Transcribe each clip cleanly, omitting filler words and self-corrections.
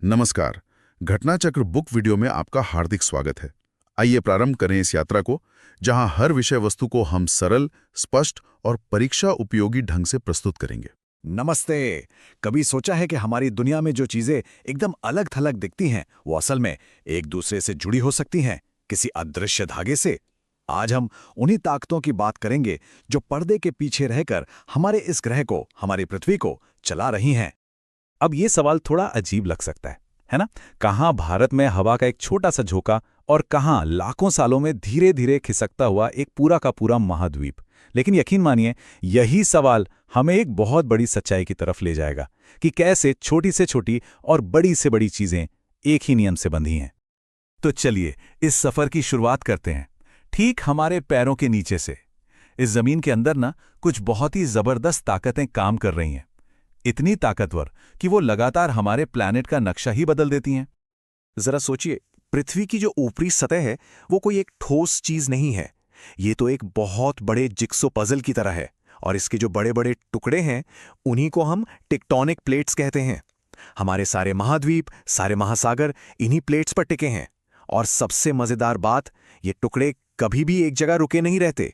नमस्कार। घटना चक्र बुक वीडियो में आपका हार्दिक स्वागत है। आइए प्रारंभ करें इस यात्रा को, जहां हर विषय वस्तु को हम सरल, स्पष्ट और परीक्षा उपयोगी ढंग से प्रस्तुत करेंगे। नमस्ते। कभी सोचा है कि हमारी दुनिया में जो चीजें एकदम अलग थलग दिखती हैं वो असल में एक दूसरे से जुड़ी हो सकती हैं, किसी अदृश्य धागे से। आज हम उन्हीं ताकतों की बात करेंगे जो पर्दे के पीछे रहकर हमारे इस ग्रह को, हमारी पृथ्वी को चला रही हैं। अब ये सवाल थोड़ा अजीब लग सकता है ना? कहाँ भारत में हवा का एक छोटा सा झोंका और कहाँ लाखों सालों में धीरे धीरे खिसकता हुआ एक पूरा का पूरा महाद्वीप। लेकिन यकीन मानिए, यही सवाल हमें एक बहुत बड़ी सच्चाई की तरफ ले जाएगा कि कैसे छोटी से छोटी और बड़ी से बड़ी चीजें एक ही नियम से बंधी हैं। तो चलिए इस सफर की शुरुआत करते हैं, ठीक हमारे पैरों के नीचे से। इस जमीन के अंदर ना कुछ बहुत ही जबरदस्त ताकतें काम कर रही हैं, इतनी ताकतवर कि वो लगातार हमारे प्लैनेट का नक्शा ही बदल देती हैं। जरा सोचिए, पृथ्वी की जो ऊपरी सतह है वो कोई एक ठोस चीज नहीं है। ये तो एक बहुत बड़े जिक्सो पजल की तरह है, और इसके जो बड़े बड़े टुकड़े हैं उन्हीं को हम टेक्टोनिक प्लेट्स कहते हैं। हमारे सारे महाद्वीप, सारे महासागर इन्हीं प्लेट्स पर टिके हैं। और सबसे मजेदार बात, ये टुकड़े कभी भी एक जगह रुके नहीं रहते।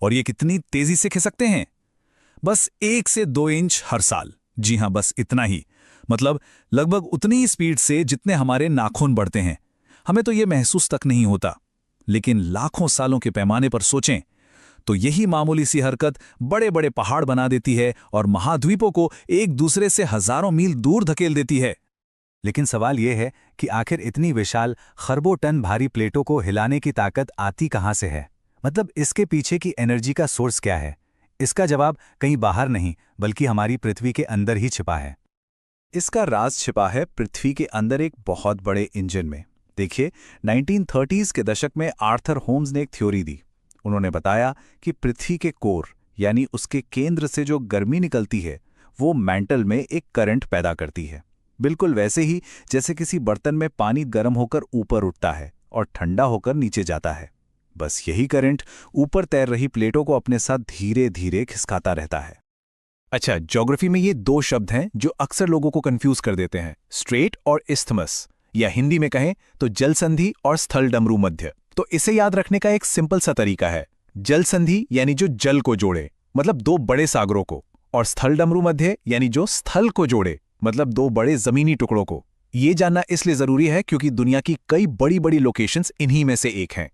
और ये कितनी तेजी से खिसकते हैं, बस 1 से 2 इंच हर साल। जी हां, बस इतना ही। मतलब लगभग उतनी ही स्पीड से जितने हमारे नाखून बढ़ते हैं। हमें तो ये महसूस तक नहीं होता, लेकिन लाखों सालों के पैमाने पर सोचें तो यही मामूली सी हरकत बड़े बड़े पहाड़ बना देती है और महाद्वीपों को एक दूसरे से हजारों मील दूर धकेल देती है। लेकिन सवाल यह है कि आखिर इतनी विशाल खरबों टन भारी प्लेटों को हिलाने की ताकत आती कहां से है? मतलब इसके पीछे की एनर्जी का सोर्स क्या है? इसका जवाब कहीं बाहर नहीं, बल्कि हमारी पृथ्वी के अंदर ही छिपा है। इसका राज छिपा है पृथ्वी के अंदर एक बहुत बड़े इंजन में। देखिए, 1930s के दशक में आर्थर होम्स ने एक थ्योरी दी। उन्होंने बताया कि पृथ्वी के कोर यानी उसके केंद्र से जो गर्मी निकलती है वो मैंटल में एक करंट पैदा करती है, बिल्कुल वैसे ही जैसे किसी बर्तन में पानी गर्म होकर ऊपर उठता है और ठंडा होकर नीचे जाता है। बस यही करंट ऊपर तैर रही प्लेटों को अपने साथ धीरे धीरे खिसकाता रहता है। अच्छा, ज्योग्राफी में ये 2 शब्द हैं जो अक्सर लोगों को कंफ्यूज कर देते हैं, स्ट्रेट और इस्थमस, या हिंदी में कहें तो जल संधि और स्थल डमरू मध्य। तो इसे याद रखने का एक सिंपल सा तरीका है, जल संधि यानी जो जल को जोड़े, मतलब 2 बड़े सागरों को, और स्थल डमरू मध्य यानी जो स्थल को जोड़े, मतलब 2 बड़े जमीनी टुकड़ों को। ये जानना इसलिए जरूरी है क्योंकि दुनिया की कई बड़ी बड़ी लोकेशंस इन्हीं में से एक हैं।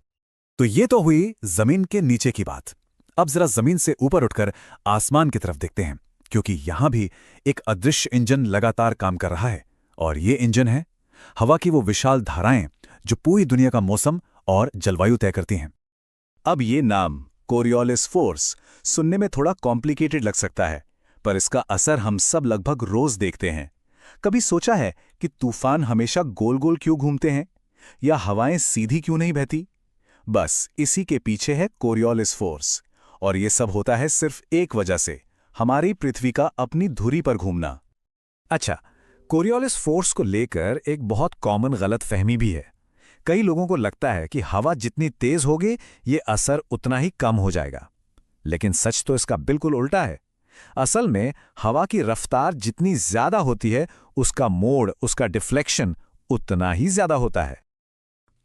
तो ये तो हुई जमीन के नीचे की बात। अब जरा जमीन से ऊपर उठकर आसमान की तरफ देखते हैं, क्योंकि यहां भी एक अदृश्य इंजन लगातार काम कर रहा है। और ये इंजन है हवा की वो विशाल धाराएं जो पूरी दुनिया का मौसम और जलवायु तय करती हैं। अब ये नाम कोरियोलिस फोर्स सुनने में थोड़ा कॉम्प्लिकेटेड लग सकता है, पर इसका असर हम सब लगभग रोज देखते हैं। कभी सोचा है कि तूफान हमेशा गोल गोल क्यों घूमते हैं, या हवाएं सीधी क्यों नहीं बहती? बस इसी के पीछे है कोरियोलिस फोर्स। और ये सब होता है सिर्फ एक वजह से, हमारी पृथ्वी का अपनी धुरी पर घूमना। अच्छा, कोरियोलिस फोर्स को लेकर एक बहुत कॉमन गलतफहमी भी है। कई लोगों को लगता है कि हवा जितनी तेज होगी ये असर उतना ही कम हो जाएगा, लेकिन सच तो इसका बिल्कुल उल्टा है। असल में हवा की रफ्तार जितनी ज्यादा होती है, उसका मोड़, उसका डिफ्लेक्शन उतना ही ज्यादा होता है।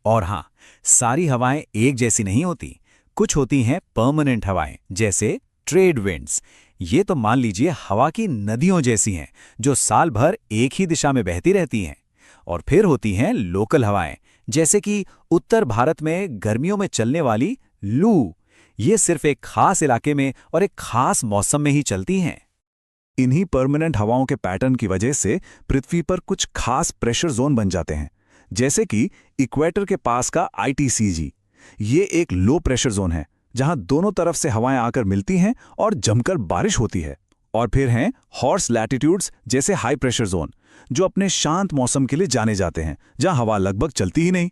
और हां, सारी हवाएं एक जैसी नहीं होती। कुछ होती हैं परमानेंट हवाएं, जैसे ट्रेड विंड्स। ये तो मान लीजिए हवा की नदियों जैसी हैं, जो साल भर एक ही दिशा में बहती रहती हैं। और फिर होती हैं लोकल हवाएं, जैसे कि उत्तर भारत में गर्मियों में चलने वाली लू। ये सिर्फ एक खास इलाके में और एक खास मौसम में ही चलती हैं। इन्हीं परमानेंट हवाओं के पैटर्न की वजह से पृथ्वी पर कुछ खास प्रेशर जोन बन जाते हैं, जैसे कि इक्वेटर के पास का ITCG। ये एक लो प्रेशर जोन है जहां दोनों तरफ से हवाएं आकर मिलती हैं और जमकर बारिश होती है। और फिर हैं हॉर्स लैटिट्यूड्स जैसे हाई प्रेशर जोन, जो अपने शांत मौसम के लिए जाने जाते हैं, जहां हवा लगभग चलती ही नहीं।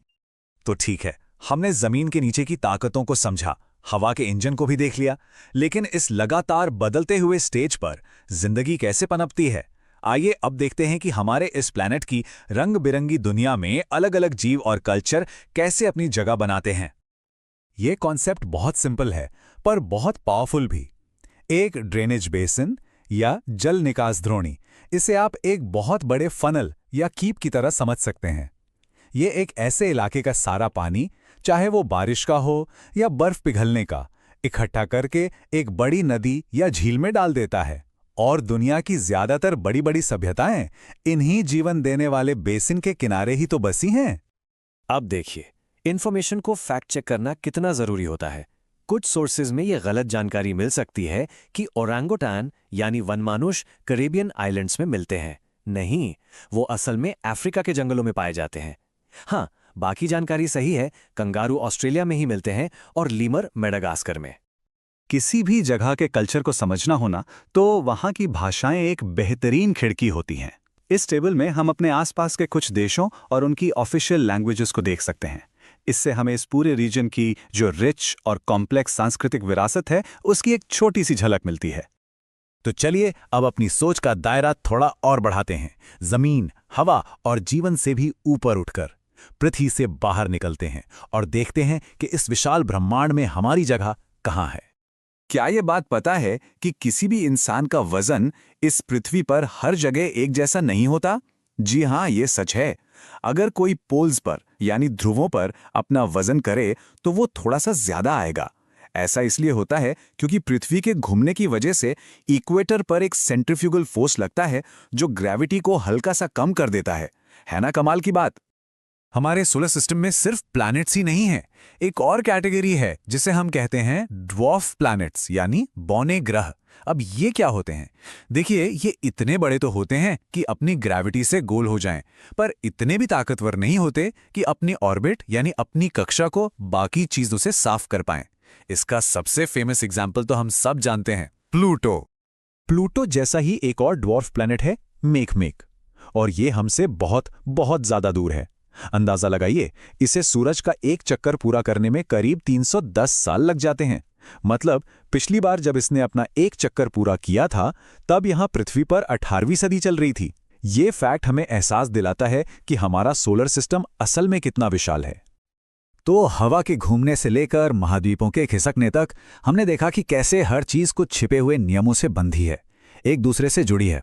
तो ठीक है, हमने जमीन के नीचे की ताकतों को समझा, हवा के इंजन को भी देख लिया, लेकिन इस लगातार बदलते हुए स्टेज पर जिंदगी कैसे पनपती है? आइए अब देखते हैं कि हमारे इस प्लैनेट की रंग बिरंगी दुनिया में अलग अलग जीव और कल्चर कैसे अपनी जगह बनाते हैं। ये कॉन्सेप्ट बहुत सिंपल है, पर बहुत पावरफुल भी। एक ड्रेनेज बेसिन या जल निकास द्रोणी। इसे आप एक बहुत बड़े फनल या कीप की तरह समझ सकते हैं। ये एक ऐसे इलाके का सारा पानी, चाहे वो बारिश का हो या बर्फ पिघलने का, इकट्ठा करके एक बड़ी नदी या झील में डाल देता है। और दुनिया की ज्यादातर बड़ी बड़ी सभ्यताएं इन्हीं जीवन देने वाले बेसिन के किनारे ही तो बसी हैं। अब देखिए, इन्फॉर्मेशन को फैक्ट चेक करना कितना जरूरी होता है। कुछ सोर्सेज में यह गलत जानकारी मिल सकती है कि ओरंगुटान यानी वनमानुष कैरेबियन आइलैंड्स में मिलते हैं। नहीं, वो असल में अफ्रीका के जंगलों में पाए जाते हैं। हाँ, बाकी जानकारी सही है, कंगारू ऑस्ट्रेलिया में ही मिलते हैं और लीमर मेडागास्कर में। किसी भी जगह के कल्चर को समझना होना तो वहाँ की भाषाएं एक बेहतरीन खिड़की होती हैं। इस टेबल में हम अपने आसपास के कुछ देशों और उनकी ऑफिशियल लैंग्वेजेस को देख सकते हैं। इससे हमें इस पूरे रीजन की जो रिच और कॉम्प्लेक्स सांस्कृतिक विरासत है उसकी एक छोटी सी झलक मिलती है। तो चलिए अब अपनी सोच का दायरा थोड़ा और बढ़ाते हैं। जमीन, हवा और जीवन से भी ऊपर उठकर पृथ्वी से बाहर निकलते हैं और देखते हैं कि इस विशाल ब्रह्मांड में हमारी जगह कहाँ है। क्या ये बात पता है कि किसी भी इंसान का वजन इस पृथ्वी पर हर जगह एक जैसा नहीं होता? जी हाँ, ये सच है। अगर कोई पोल्स पर यानी ध्रुवों पर अपना वजन करे तो वो थोड़ा सा ज्यादा आएगा। ऐसा इसलिए होता है क्योंकि पृथ्वी के घूमने की वजह से इक्वेटर पर एक सेंट्रीफ्यूगल फोर्स लगता है जो ग्रेविटी को हल्का सा कम कर देता है ना कमाल की बात? हमारे सोलर सिस्टम में सिर्फ प्लैनेट्स ही नहीं है, एक और कैटेगरी है जिसे हम कहते हैं ड्वार्फ प्लैनेट्स यानी बौने ग्रह। अब ये क्या होते हैं? देखिए, ये इतने बड़े तो होते हैं कि अपनी ग्रेविटी से गोल हो जाएं, पर इतने भी ताकतवर नहीं होते कि अपनी ऑर्बिट यानी अपनी कक्षा को बाकी चीजों से साफ कर पाएं। इसका सबसे फेमस एग्जाम्पल तो हम सब जानते हैं, प्लूटो। प्लूटो जैसा ही एक और ड्वार्फ प्लैनेट है मेकमेक, और ये हमसे बहुत बहुत ज्यादा दूर है। अंदाजा लगाइए, इसे सूरज का एक चक्कर पूरा करने में करीब 310 साल लग जाते हैं। मतलब पिछली बार जब इसने अपना एक चक्कर पूरा किया था तब यहां पृथ्वी पर 18वीं सदी चल रही थी। ये फैक्ट हमें एहसास दिलाता है कि हमारा सोलर सिस्टम असल में कितना विशाल है। तो हवा के घूमने से लेकर महाद्वीपों के खिसकने तक हमने देखा कि कैसे हर चीज कुछ छिपे हुए नियमों से बंधी है, एक दूसरे से जुड़ी है।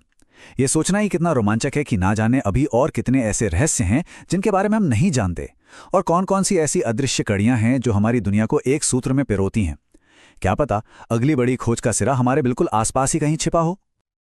ये सोचना ही कितना रोमांचक है कि ना जाने अभी और कितने ऐसे रहस्य हैं जिनके बारे में हम नहीं जानते, और कौन कौन सी ऐसी अदृश्य कड़ियां हैं जो हमारी दुनिया को एक सूत्र में पिरोती हैं। क्या पता अगली बड़ी खोज का सिरा हमारे बिल्कुल आसपास ही कहीं छिपा हो।